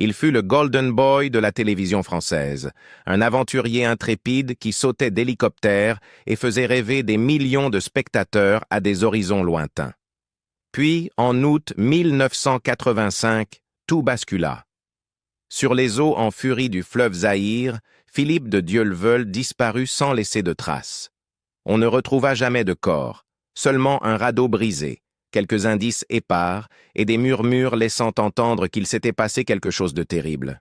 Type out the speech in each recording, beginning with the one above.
Il fut le Golden Boy de la télévision française, un aventurier intrépide qui sautait d'hélicoptère et faisait rêver des millions de spectateurs à des horizons lointains. Puis, en août 1985, tout bascula. Sur les eaux en furie du fleuve Zaïre, Philippe de Dieuleveuille disparut sans laisser de traces. On ne retrouva jamais de corps, seulement un radeau brisé, quelques indices épars et des murmures laissant entendre qu'il s'était passé quelque chose de terrible.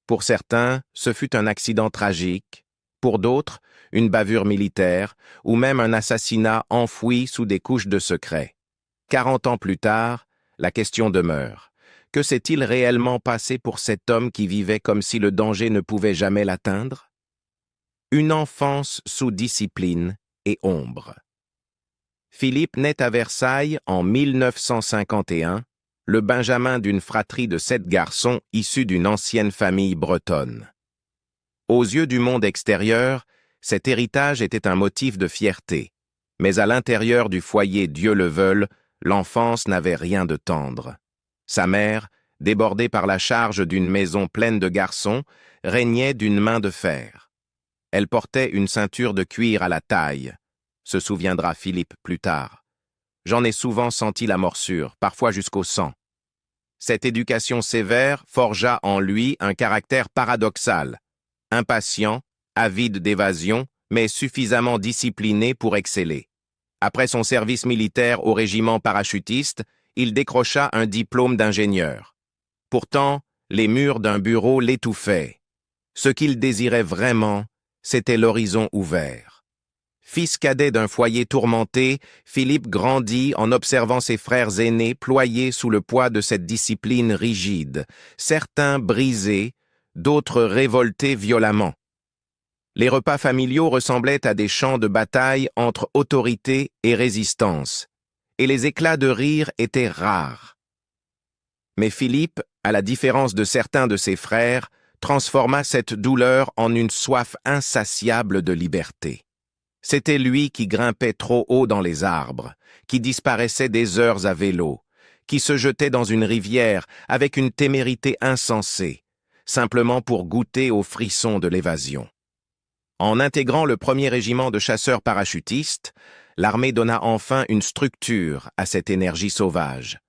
Pour certains, ce fut un accident tragique, pour d'autres, une bavure militaire ou même un assassinat enfoui sous des couches de secret. 40 ans plus tard, la question demeure. Que s'est-il réellement passé pour cet homme qui vivait comme si le danger ne pouvait jamais l'atteindre? Une enfance sous discipline et ombre. Philippe naît à Versailles en 1951, le benjamin d'une fratrie de 7 garçons issus d'une ancienne famille bretonne. Aux yeux du monde extérieur, cet héritage était un motif de fierté, mais à l'intérieur du foyer Dieuleveuille, l'enfance n'avait rien de tendre. Sa mère, débordée par la charge d'une maison pleine de garçons, régnait d'une main de fer. Elle portait une ceinture de cuir à la taille, se souviendra Philippe plus tard. J'en ai souvent senti la morsure, parfois jusqu'au sang. Cette éducation sévère forgea en lui un caractère paradoxal, impatient, avide d'évasion, mais suffisamment discipliné pour exceller. Après son service militaire au régiment parachutiste, il décrocha un diplôme d'ingénieur. Pourtant, les murs d'un bureau l'étouffaient. Ce qu'il désirait vraiment, c'était l'horizon ouvert. Fils cadet d'un foyer tourmenté, Philippe grandit en observant ses frères aînés ployés sous le poids de cette discipline rigide, certains brisés, d'autres révoltés violemment. Les repas familiaux ressemblaient à des champs de bataille entre autorité et résistance, et les éclats de rire étaient rares. Mais Philippe, à la différence de certains de ses frères, transforma cette douleur en une soif insatiable de liberté. C'était lui qui grimpait trop haut dans les arbres, qui disparaissait des heures à vélo, qui se jetait dans une rivière avec une témérité insensée, simplement pour goûter aux frissons de l'évasion. En intégrant le 1er régiment de chasseurs parachutistes, l'armée donna enfin une structure à cette énergie sauvage.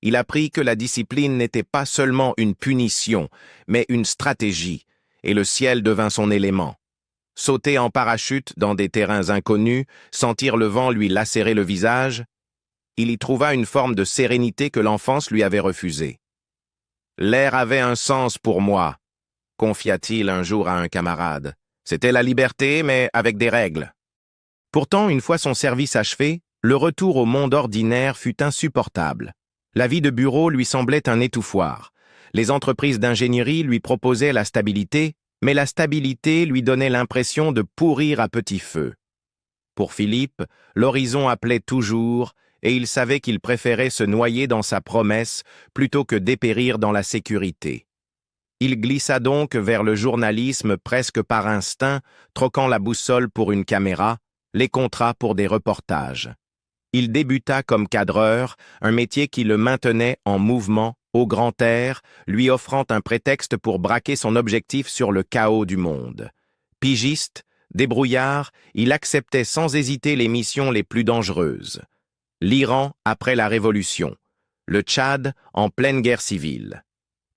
Il apprit que la discipline n'était pas seulement une punition, mais une stratégie, et le ciel devint son élément. Sauter en parachute dans des terrains inconnus, sentir le vent lui lacérer le visage, il y trouva une forme de sérénité que l'enfance lui avait refusée. « L'air avait un sens pour moi », confia-t-il un jour à un camarade. C'était la liberté, mais avec des règles. Pourtant, une fois son service achevé, le retour au monde ordinaire fut insupportable. La vie de bureau lui semblait un étouffoir. Les entreprises d'ingénierie lui proposaient la stabilité, mais la stabilité lui donnait l'impression de pourrir à petit feu. Pour Philippe, l'horizon appelait toujours, et il savait qu'il préférait se noyer dans sa promesse plutôt que dépérir dans la sécurité. Il glissa donc vers le journalisme presque par instinct, troquant la boussole pour une caméra, les contrats pour des reportages. Il débuta comme cadreur, un métier qui le maintenait en mouvement, au grand air, lui offrant un prétexte pour braquer son objectif sur le chaos du monde. Pigiste, débrouillard, il acceptait sans hésiter les missions les plus dangereuses. L'Iran après la Révolution, le Tchad en pleine guerre civile.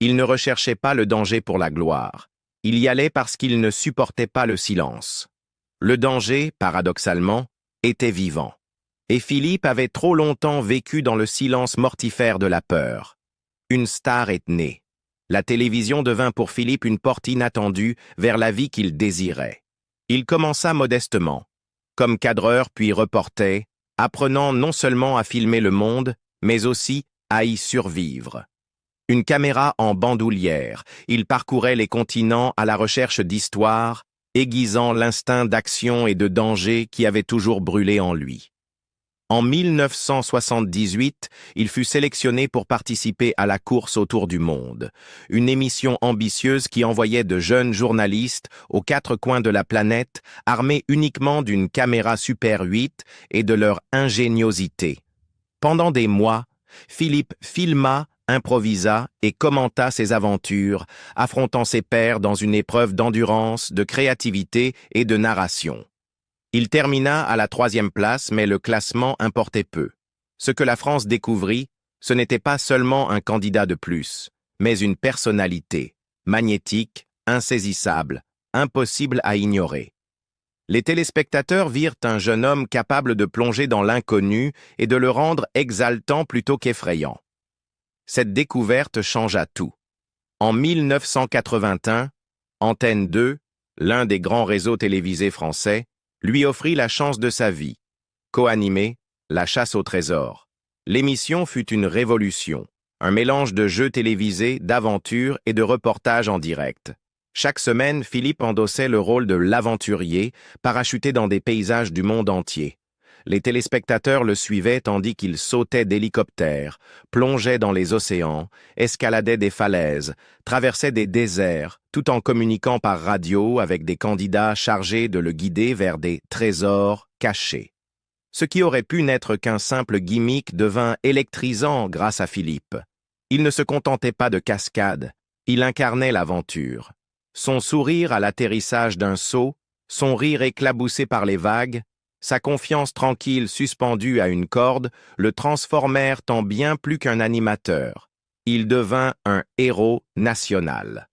Il ne recherchait pas le danger pour la gloire. Il y allait parce qu'il ne supportait pas le silence. Le danger, paradoxalement, était vivant. Et Philippe avait trop longtemps vécu dans le silence mortifère de la peur. Une star est née. La télévision devint pour Philippe une porte inattendue vers la vie qu'il désirait. Il commença modestement, comme cadreur puis reporter, apprenant non seulement à filmer le monde, mais aussi à y survivre. Une caméra en bandoulière, il parcourait les continents à la recherche d'histoires, aiguisant l'instinct d'action et de danger qui avait toujours brûlé en lui. En 1978, il fut sélectionné pour participer à la course autour du monde, une émission ambitieuse qui envoyait de jeunes journalistes aux 4 coins de la planète, armés uniquement d'une caméra Super 8 et de leur ingéniosité. Pendant des mois, Philippe filma, improvisa et commenta ses aventures, affrontant ses pairs dans une épreuve d'endurance, de créativité et de narration. Il termina à la 3e place, mais le classement importait peu. Ce que la France découvrit, ce n'était pas seulement un candidat de plus, mais une personnalité, magnétique, insaisissable, impossible à ignorer. Les téléspectateurs virent un jeune homme capable de plonger dans l'inconnu et de le rendre exaltant plutôt qu'effrayant. Cette découverte changea tout. En 1981, Antenne 2, l'un des grands réseaux télévisés français, lui offrit la chance de sa vie. Co-animée, La chasse au trésor. L'émission fut une révolution, un mélange de jeux télévisés, d'aventures et de reportages en direct. Chaque semaine, Philippe endossait le rôle de l'aventurier, parachuté dans des paysages du monde entier. Les téléspectateurs le suivaient tandis qu'il sautait d'hélicoptères, plongeait dans les océans, escaladait des falaises, traversait des déserts, tout en communiquant par radio avec des candidats chargés de le guider vers des trésors cachés. Ce qui aurait pu n'être qu'un simple gimmick devint électrisant grâce à Philippe. Il ne se contentait pas de cascades, il incarnait l'aventure. Son sourire à l'atterrissage d'un saut, son rire éclaboussé par les vagues, sa confiance tranquille suspendue à une corde le transformèrent en bien plus qu'un animateur. Il devint un héros national.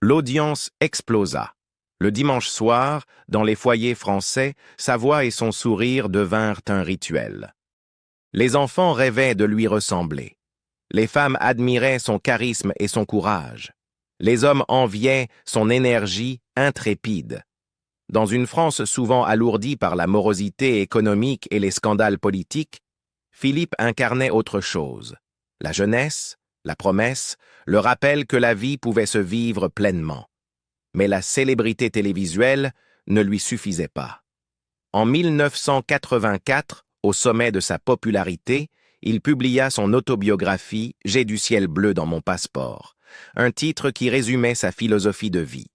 L'audience explosa. Le dimanche soir, dans les foyers français, sa voix et son sourire devinrent un rituel. Les enfants rêvaient de lui ressembler. Les femmes admiraient son charisme et son courage. Les hommes enviaient son énergie intrépide. Dans une France souvent alourdie par la morosité économique et les scandales politiques, Philippe incarnait autre chose. La jeunesse, la promesse, le rappel que la vie pouvait se vivre pleinement. Mais la célébrité télévisuelle ne lui suffisait pas. En 1984, au sommet de sa popularité, il publia son autobiographie « J'ai du ciel bleu dans mon passeport », un titre qui résumait sa philosophie de vie.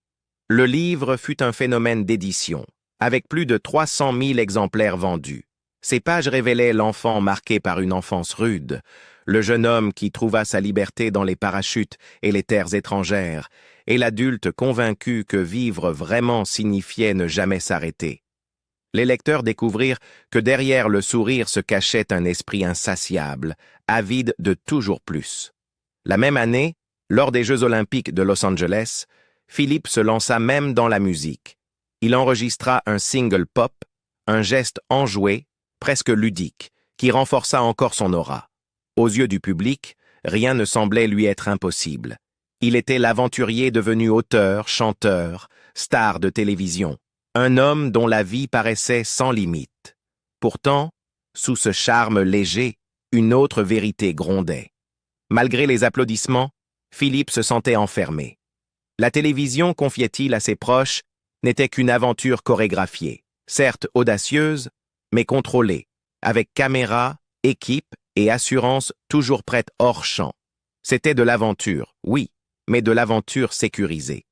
Le livre fut un phénomène d'édition, avec plus de 300 000 exemplaires vendus. Ces pages révélaient l'enfant marqué par une enfance rude, le jeune homme qui trouva sa liberté dans les parachutes et les terres étrangères, et l'adulte convaincu que vivre vraiment signifiait ne jamais s'arrêter. Les lecteurs découvrirent que derrière le sourire se cachait un esprit insatiable, avide de toujours plus. La même année, lors des Jeux olympiques de Los Angeles, Philippe se lança même dans la musique. Il enregistra un single pop, un geste enjoué, presque ludique, qui renforça encore son aura. Aux yeux du public, rien ne semblait lui être impossible. Il était l'aventurier devenu auteur, chanteur, star de télévision, un homme dont la vie paraissait sans limite. Pourtant, sous ce charme léger, une autre vérité grondait. Malgré les applaudissements, Philippe se sentait enfermé. La télévision, confiait-il à ses proches, n'était qu'une aventure chorégraphiée, certes audacieuse, mais contrôlée, avec caméra, équipe et assurance toujours prête hors champ. C'était de l'aventure, oui, mais de l'aventure sécurisée.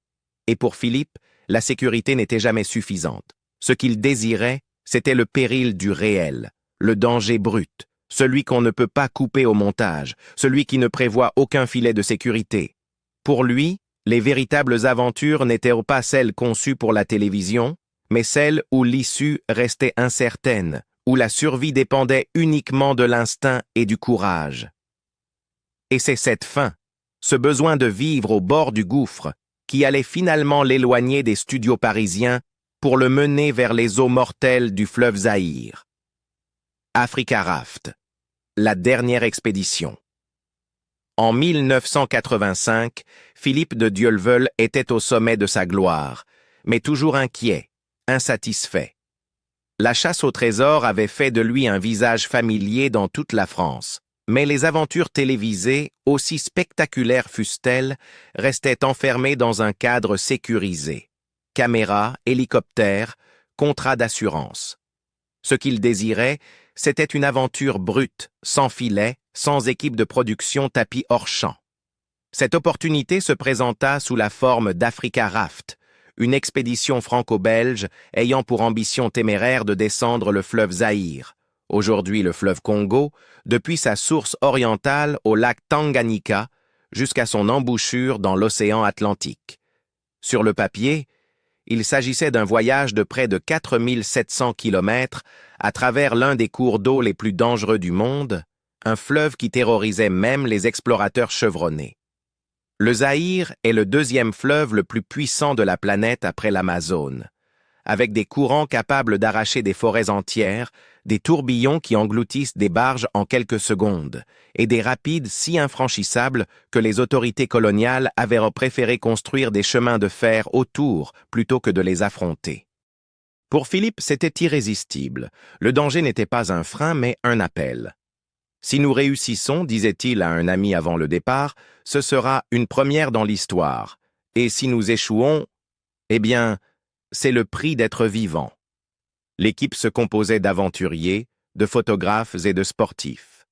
Et pour Philippe, la sécurité n'était jamais suffisante. Ce qu'il désirait, c'était le péril du réel, le danger brut, celui qu'on ne peut pas couper au montage, celui qui ne prévoit aucun filet de sécurité. Pour lui, les véritables aventures n'étaient pas celles conçues pour la télévision, mais celles où l'issue restait incertaine, où la survie dépendait uniquement de l'instinct et du courage. Et c'est cette faim, ce besoin de vivre au bord du gouffre, qui allait finalement l'éloigner des studios parisiens pour le mener vers les eaux mortelles du fleuve Zaïre. Africa Raft, la dernière expédition. En 1985, Philippe de Dieuleveulle était au sommet de sa gloire, mais toujours inquiet, insatisfait. La chasse au trésor avait fait de lui un visage familier dans toute la France, mais les aventures télévisées, aussi spectaculaires fussent-elles, restaient enfermées dans un cadre sécurisé. Caméra, hélicoptère, contrat d'assurance. Ce qu'il désirait, c'était une aventure brute, sans filet, sans équipe de production tapis hors champ. Cette opportunité se présenta sous la forme d'Africa Raft, une expédition franco-belge ayant pour ambition téméraire de descendre le fleuve Zaïre, aujourd'hui le fleuve Congo, depuis sa source orientale au lac Tanganyika jusqu'à son embouchure dans l'océan Atlantique. Sur le papier, il s'agissait d'un voyage de près de 4700 kilomètres à travers l'un des cours d'eau les plus dangereux du monde, un fleuve qui terrorisait même les explorateurs chevronnés. Le Zaïre est le deuxième fleuve le plus puissant de la planète après l'Amazone, avec des courants capables d'arracher des forêts entières, des tourbillons qui engloutissent des barges en quelques secondes, et des rapides si infranchissables que les autorités coloniales avaient préféré construire des chemins de fer autour plutôt que de les affronter. Pour Philippe, c'était irrésistible. Le danger n'était pas un frein, mais un appel. Si nous réussissons, disait-il à un ami avant le départ, ce sera une première dans l'histoire. Et si nous échouons, eh bien, c'est le prix d'être vivant. L'équipe se composait d'aventuriers, de photographes et de sportifs.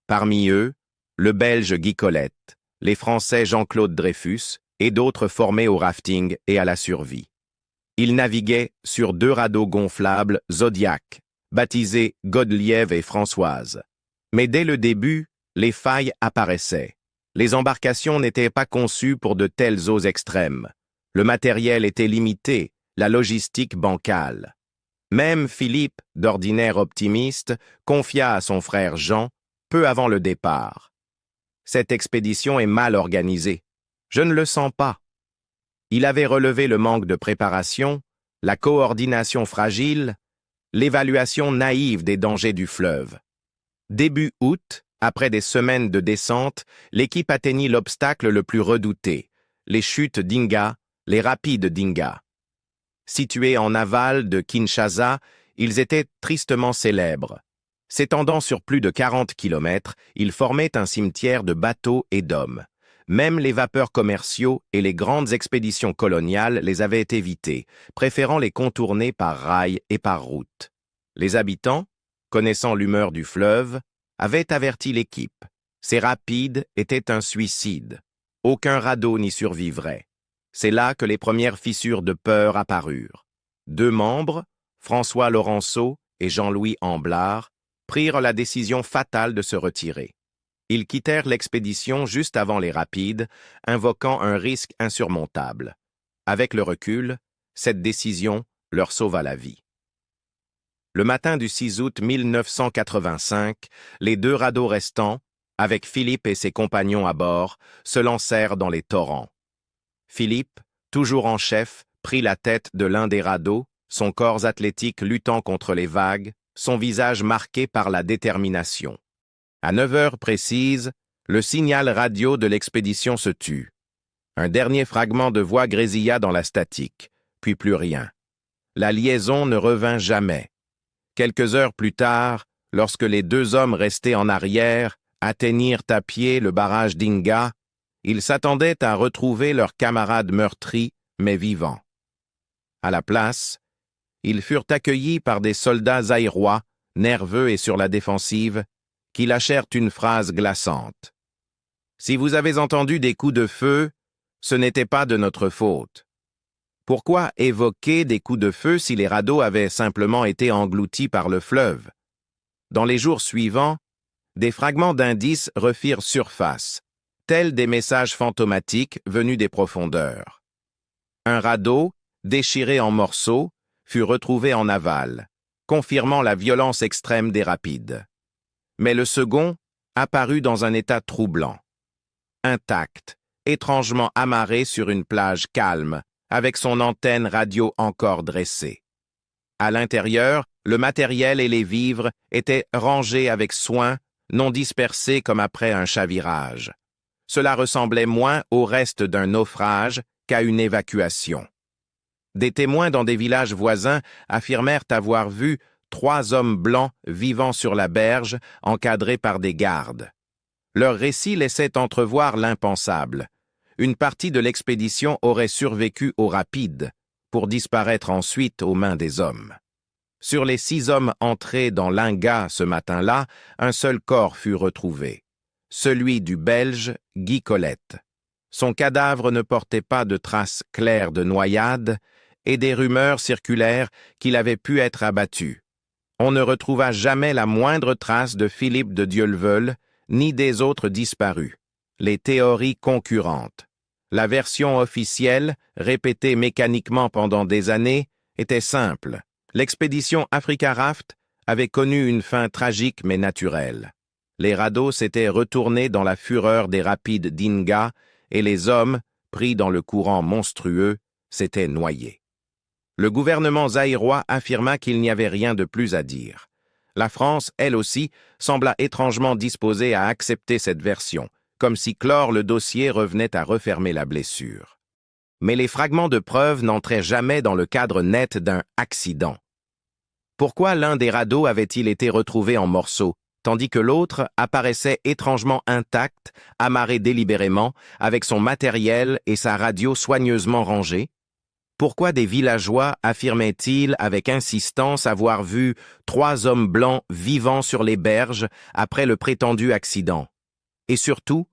Parmi eux, le Belge Guy Colette, les Français Jean-Claude Dreyfus et d'autres formés au rafting et à la survie. Ils naviguaient sur 2 radeaux gonflables Zodiac, baptisés Godeliève et Françoise. Mais dès le début, les failles apparaissaient. Les embarcations n'étaient pas conçues pour de telles eaux extrêmes. Le matériel était limité, la logistique bancale. Même Philippe, d'ordinaire optimiste, confia à son frère Jean, peu avant le départ. « Cette expédition est mal organisée. Je ne le sens pas. » Il avait relevé le manque de préparation, la coordination fragile, l'évaluation naïve des dangers du fleuve. Début août, après des semaines de descente, l'équipe atteignit l'obstacle le plus redouté, les chutes d'Inga, les rapides d'Inga. Situés en aval de Kinshasa, ils étaient tristement célèbres. S'étendant sur plus de 40 kilomètres, ils formaient un cimetière de bateaux et d'hommes. Même les vapeurs commerciaux et les grandes expéditions coloniales les avaient évités, préférant les contourner par rail et par route. Les habitants, connaissant l'humeur du fleuve, avaient averti l'équipe. Ces rapides étaient un suicide. Aucun radeau n'y survivrait. C'est là que les premières fissures de peur apparurent. 2 membres, François Laurenceau et Jean-Louis Amblard, prirent la décision fatale de se retirer. Ils quittèrent l'expédition juste avant les rapides, invoquant un risque insurmontable. Avec le recul, cette décision leur sauva la vie. Le matin du 6 août 1985, les 2 radeaux restants, avec Philippe et ses compagnons à bord, se lancèrent dans les torrents. Philippe, toujours en chef, prit la tête de l'un des radeaux, son corps athlétique luttant contre les vagues, son visage marqué par la détermination. À 9 heures précises, le signal radio de l'expédition se tut. Un dernier fragment de voix grésilla dans la statique, puis plus rien. La liaison ne revint jamais. Quelques heures plus tard, lorsque les 2 hommes restés en arrière atteignirent à pied le barrage d'Inga, ils s'attendaient à retrouver leurs camarades meurtris, mais vivants. À la place, ils furent accueillis par des soldats zaïrois, nerveux et sur la défensive, qui lâchèrent une phrase glaçante. « Si vous avez entendu des coups de feu, ce n'était pas de notre faute. Pourquoi évoquer des coups de feu si les radeaux avaient simplement été engloutis par le fleuve? » Dans les jours suivants, des fragments d'indices refirent surface, tels des messages fantomatiques venus des profondeurs. Un radeau, déchiré en morceaux, fut retrouvé en aval, confirmant la violence extrême des rapides. Mais le second apparut dans un état troublant. Intact, étrangement amarré sur une plage calme, avec son antenne radio encore dressée. À l'intérieur, le matériel et les vivres étaient rangés avec soin, non dispersés comme après un chavirage. Cela ressemblait moins au reste d'un naufrage qu'à une évacuation. Des témoins dans des villages voisins affirmèrent avoir vu 3 hommes blancs vivant sur la berge, encadrés par des gardes. Leur récit laissait entrevoir l'impensable. Une partie de l'expédition aurait survécu aux rapides, pour disparaître ensuite aux mains des hommes. Sur les 6 hommes entrés dans l'Inga ce matin-là, un seul corps fut retrouvé, celui du Belge Guy Colette. Son cadavre ne portait pas de traces claires de noyade, et des rumeurs circulèrent qu'il avait pu être abattu. On ne retrouva jamais la moindre trace de Philippe de Dieuleveulle, ni des autres disparus. Les théories concurrentes. La version officielle, répétée mécaniquement pendant des années, était simple. L'expédition Africa Raft avait connu une fin tragique mais naturelle. Les radeaux s'étaient retournés dans la fureur des rapides d'Inga et les hommes, pris dans le courant monstrueux, s'étaient noyés. Le gouvernement zaïrois affirma qu'il n'y avait rien de plus à dire. La France, elle aussi, sembla étrangement disposée à accepter cette version, comme si clore le dossier revenait à refermer la blessure. Mais les fragments de preuves n'entraient jamais dans le cadre net d'un accident. Pourquoi l'un des radeaux avait-il été retrouvé en morceaux, tandis que l'autre apparaissait étrangement intact, amarré délibérément, avec son matériel et sa radio soigneusement rangés? Pourquoi des villageois affirmaient-ils avec insistance avoir vu 3 hommes blancs vivants sur les berges après le prétendu accident? Et surtout,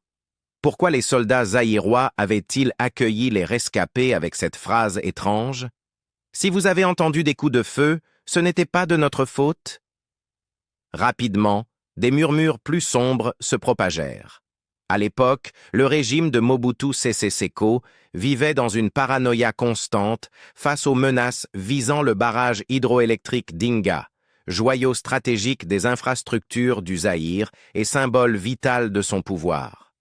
pourquoi les soldats zaïrois avaient-ils accueilli les rescapés avec cette phrase étrange? « Si vous avez entendu des coups de feu, ce n'était pas de notre faute ?» Rapidement, des murmures plus sombres se propagèrent. À l'époque, le régime de Mobutu Sese Seko vivait dans une paranoïa constante face aux menaces visant le barrage hydroélectrique d'Inga, joyau stratégique des infrastructures du Zaïre et symbole vital de son pouvoir.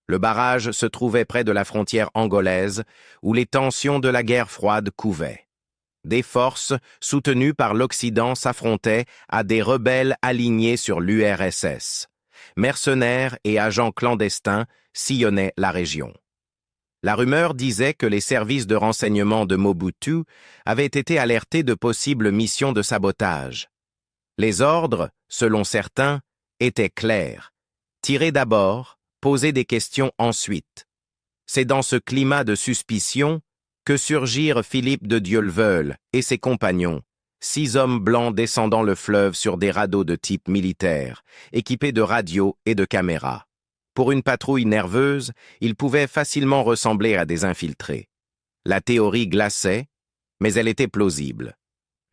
Le barrage se trouvait près de la frontière angolaise, où les tensions de la guerre froide couvaient. Des forces soutenues par l'Occident s'affrontaient à des rebelles alignés sur l'URSS. Mercenaires et agents clandestins sillonnaient la région. La rumeur disait que les services de renseignement de Mobutu avaient été alertés de possibles missions de sabotage. Les ordres, selon certains, étaient clairs. Tirer d'abord, poser des questions ensuite. C'est dans ce climat de suspicion que surgirent Philippe de Dieuleveulle et ses compagnons, 6 hommes blancs descendant le fleuve sur des radeaux de type militaire, équipés de radios et de caméras. Pour une patrouille nerveuse, ils pouvaient facilement ressembler à des infiltrés. La théorie glaçait, mais elle était plausible.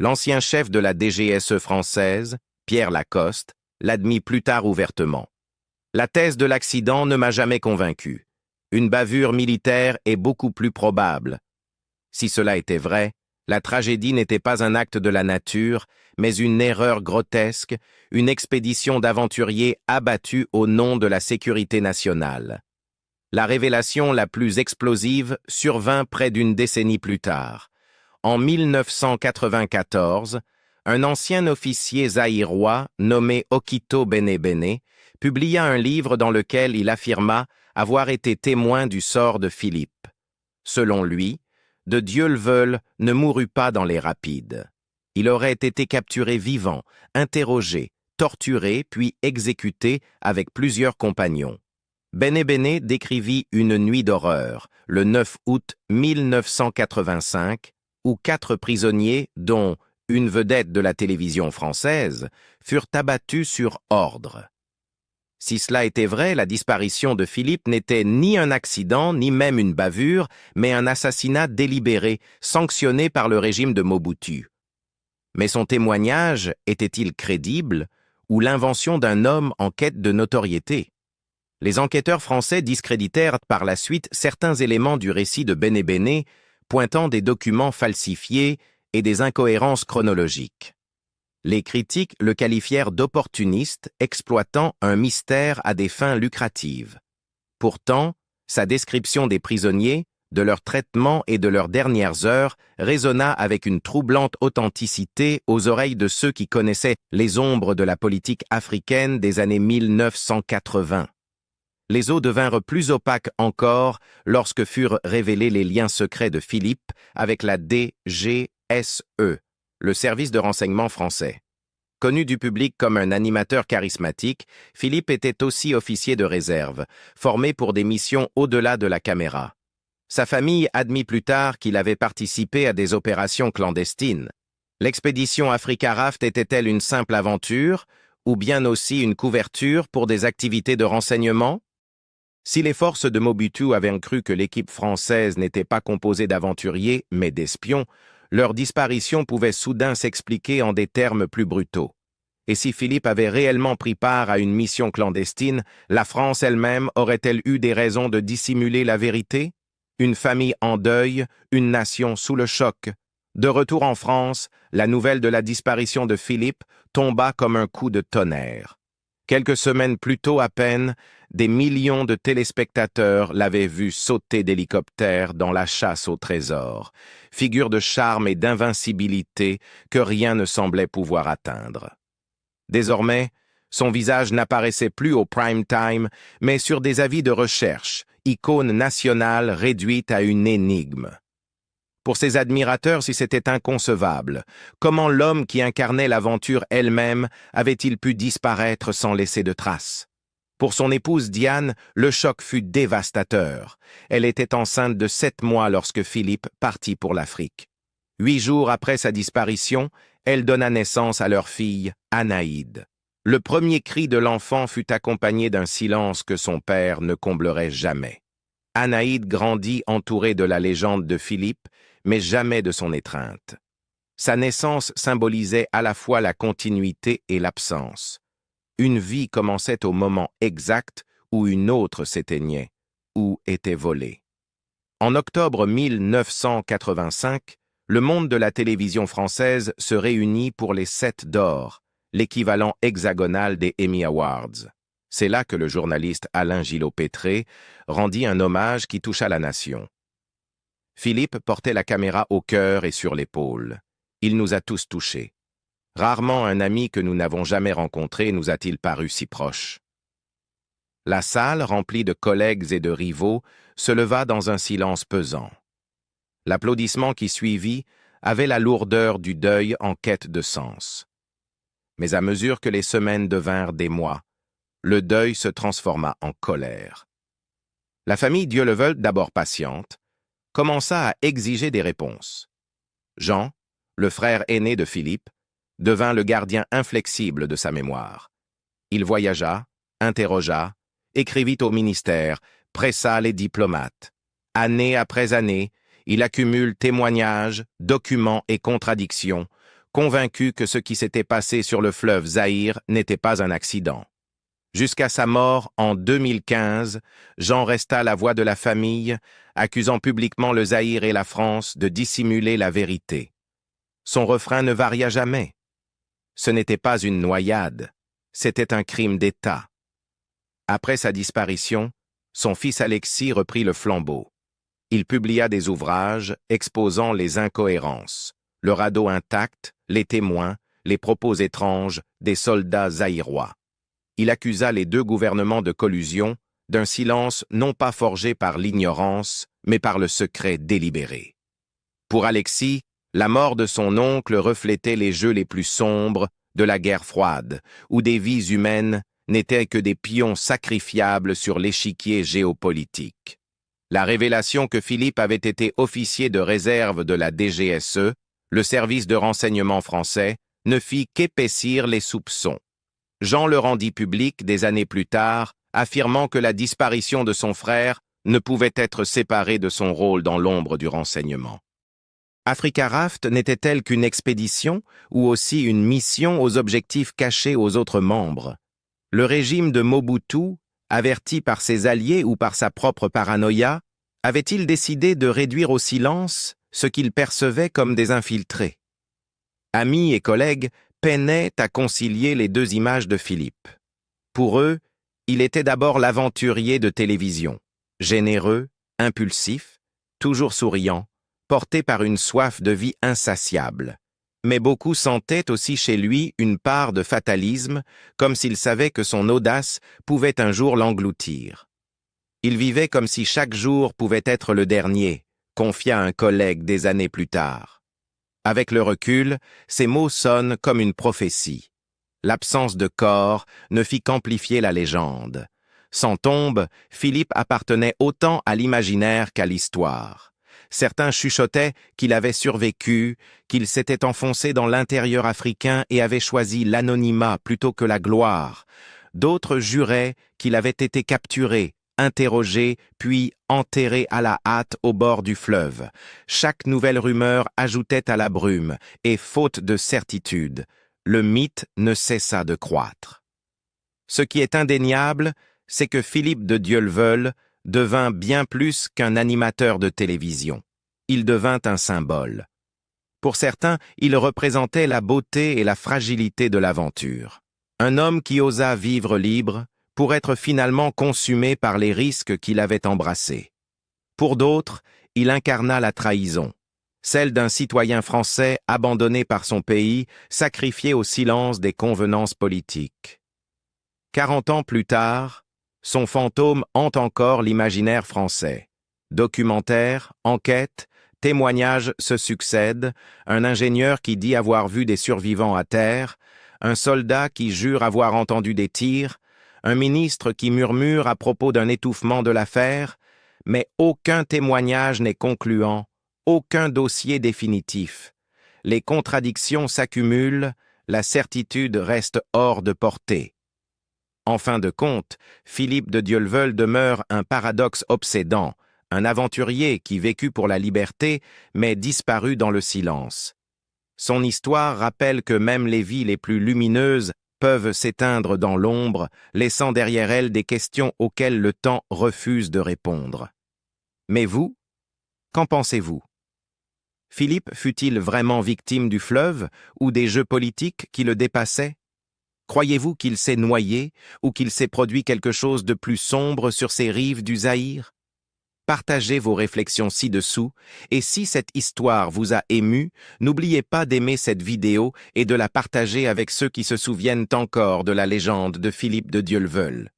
L'ancien chef de la DGSE française, Pierre Lacoste, l'admit plus tard ouvertement. La thèse de l'accident ne m'a jamais convaincu. Une bavure militaire est beaucoup plus probable. Si cela était vrai, la tragédie n'était pas un acte de la nature, mais une erreur grotesque, une expédition d'aventuriers abattus au nom de la sécurité nationale. La révélation la plus explosive survint près d'une décennie plus tard. En 1994, un ancien officier zaïrois nommé Okito Benebene publia un livre dans lequel il affirma avoir été témoin du sort de Philippe. Selon lui, de Dieuleveulle ne mourut pas dans les rapides. Il aurait été capturé vivant, interrogé, torturé, puis exécuté avec plusieurs compagnons. Benebene décrivit une nuit d'horreur, le 9 août 1985, où 4 prisonniers, dont une vedette de la télévision française, furent abattus sur ordre. Si cela était vrai, la disparition de Philippe n'était ni un accident, ni même une bavure, mais un assassinat délibéré, sanctionné par le régime de Mobutu. Mais son témoignage était-il crédible, ou l'invention d'un homme en quête de notoriété? Les enquêteurs français discréditèrent par la suite certains éléments du récit de Benebene, pointant des documents falsifiés et des incohérences chronologiques. Les critiques le qualifièrent d'opportuniste, exploitant un mystère à des fins lucratives. Pourtant, sa description des prisonniers, de leur traitement et de leurs dernières heures résonna avec une troublante authenticité aux oreilles de ceux qui connaissaient les ombres de la politique africaine des années 1980. Les eaux devinrent plus opaques encore lorsque furent révélés les liens secrets de Philippe avec la DGSE, le service de renseignement français. Connu du public comme un animateur charismatique, Philippe était aussi officier de réserve, formé pour des missions au-delà de la caméra. Sa famille admit plus tard qu'il avait participé à des opérations clandestines. L'expédition Africa Raft était-elle une simple aventure, ou bien aussi une couverture pour des activités de renseignement? Si les forces de Mobutu avaient cru que l'équipe française n'était pas composée d'aventuriers, mais d'espions, leur disparition pouvait soudain s'expliquer en des termes plus brutaux. Et si Philippe avait réellement pris part à une mission clandestine, la France elle-même aurait-elle eu des raisons de dissimuler la vérité? Une famille en deuil, une nation sous le choc. De retour en France, la nouvelle de la disparition de Philippe tomba comme un coup de tonnerre. Quelques semaines plus tôt à peine, des millions de téléspectateurs l'avaient vu sauter d'hélicoptère dans la chasse au trésor, figure de charme et d'invincibilité que rien ne semblait pouvoir atteindre. Désormais, son visage n'apparaissait plus au prime time, mais sur des avis de recherche, icône nationale réduite à une énigme. Pour ses admirateurs, si c'était inconcevable, comment l'homme qui incarnait l'aventure elle-même avait-il pu disparaître sans laisser de traces? Pour son épouse Diane, le choc fut dévastateur. Elle était enceinte de 7 mois lorsque Philippe partit pour l'Afrique. 8 jours après sa disparition, elle donna naissance à leur fille, Anaïde. Le premier cri de l'enfant fut accompagné d'un silence que son père ne comblerait jamais. Anaïde grandit entourée de la légende de Philippe, mais jamais de son étreinte. Sa naissance symbolisait à la fois la continuité et l'absence. Une vie commençait au moment exact où une autre s'éteignait, ou était volée. En octobre 1985, le monde de la télévision française se réunit pour les 7 d'or, l'équivalent hexagonal des Emmy Awards. C'est là que le journaliste Alain Gillot-Pétré rendit un hommage qui toucha la nation. Philippe portait la caméra au cœur et sur l'épaule. Il nous a tous touchés. Rarement un ami que nous n'avons jamais rencontré nous a-t-il paru si proche. La salle, remplie de collègues et de rivaux, se leva dans un silence pesant. L'applaudissement qui suivit avait la lourdeur du deuil en quête de sens. Mais à mesure que les semaines devinrent des mois, le deuil se transforma en colère. La famille Dieuleveult, d'abord patiente, commença à exiger des réponses. Jean, le frère aîné de Philippe, devint le gardien inflexible de sa mémoire. Il voyagea, interrogea, écrivit au ministère, pressa les diplomates. Année après année, il accumule témoignages, documents et contradictions, convaincu que ce qui s'était passé sur le fleuve Zaïre n'était pas un accident. Jusqu'à sa mort en 2015, Jean resta la voix de la famille, accusant publiquement le Zaïre et la France de dissimuler la vérité. Son refrain ne varia jamais. Ce n'était pas une noyade, c'était un crime d'État. Après sa disparition, son fils Alexis reprit le flambeau. Il publia des ouvrages exposant les incohérences, le radeau intact, les témoins, les propos étranges des soldats zaïrois. Il accusa les 2 gouvernements de collusion, d'un silence non pas forgé par l'ignorance, mais par le secret délibéré. Pour Alexis, la mort de son oncle reflétait les jeux les plus sombres de la guerre froide, où des vies humaines n'étaient que des pions sacrifiables sur l'échiquier géopolitique. La révélation que Philippe avait été officier de réserve de la DGSE, le service de renseignement français, ne fit qu'épaissir les soupçons. Jean le rendit public des années plus tard, affirmant que la disparition de son frère ne pouvait être séparée de son rôle dans l'ombre du renseignement. Africa Raft n'était-elle qu'une expédition ou aussi une mission aux objectifs cachés aux autres membres? Le régime de Mobutu, averti par ses alliés ou par sa propre paranoïa, avait-il décidé de réduire au silence ce qu'il percevait comme des infiltrés? Amis et collègues peinaient à concilier les 2 images de Philippe. Pour eux, il était d'abord l'aventurier de télévision, généreux, impulsif, toujours souriant, porté par une soif de vie insatiable. Mais beaucoup sentaient aussi chez lui une part de fatalisme, comme s'il savait que son audace pouvait un jour l'engloutir. Il vivait comme si chaque jour pouvait être le dernier, confia un collègue des années plus tard. Avec le recul, ces mots sonnent comme une prophétie. L'absence de corps ne fit qu'amplifier la légende. Sans tombe, Philippe appartenait autant à l'imaginaire qu'à l'histoire. Certains chuchotaient qu'il avait survécu, qu'il s'était enfoncé dans l'intérieur africain et avait choisi l'anonymat plutôt que la gloire. D'autres juraient qu'il avait été capturé, interrogé, puis enterré à la hâte au bord du fleuve. Chaque nouvelle rumeur ajoutait à la brume, et faute de certitude, le mythe ne cessa de croître. Ce qui est indéniable, c'est que Philippe de Dieuleveulle devint bien plus qu'un animateur de télévision. Il devint un symbole. Pour certains, il représentait la beauté et la fragilité de l'aventure. Un homme qui osa vivre libre pour être finalement consumé par les risques qu'il avait embrassés. Pour d'autres, il incarna la trahison, celle d'un citoyen français abandonné par son pays, sacrifié au silence des convenances politiques. 40 ans plus tard, son fantôme hante encore l'imaginaire français. Documentaires, enquêtes, témoignages se succèdent, un ingénieur qui dit avoir vu des survivants à terre, un soldat qui jure avoir entendu des tirs, un ministre qui murmure à propos d'un étouffement de l'affaire, mais aucun témoignage n'est concluant, aucun dossier définitif. Les contradictions s'accumulent, la certitude reste hors de portée. En fin de compte, Philippe de Dieuleveulle demeure un paradoxe obsédant, un aventurier qui vécut pour la liberté, mais disparut dans le silence. Son histoire rappelle que même les vies les plus lumineuses peuvent s'éteindre dans l'ombre, laissant derrière elles des questions auxquelles le temps refuse de répondre. Mais vous, qu'en pensez-vous? Philippe fut-il vraiment victime du fleuve ou des jeux politiques qui le dépassaient? Croyez-vous qu'il s'est noyé ou qu'il s'est produit quelque chose de plus sombre sur ces rives du Zaïre? Partagez vos réflexions ci-dessous, et si cette histoire vous a ému, n'oubliez pas d'aimer cette vidéo et de la partager avec ceux qui se souviennent encore de la légende de Philippe de Dieuleveulle.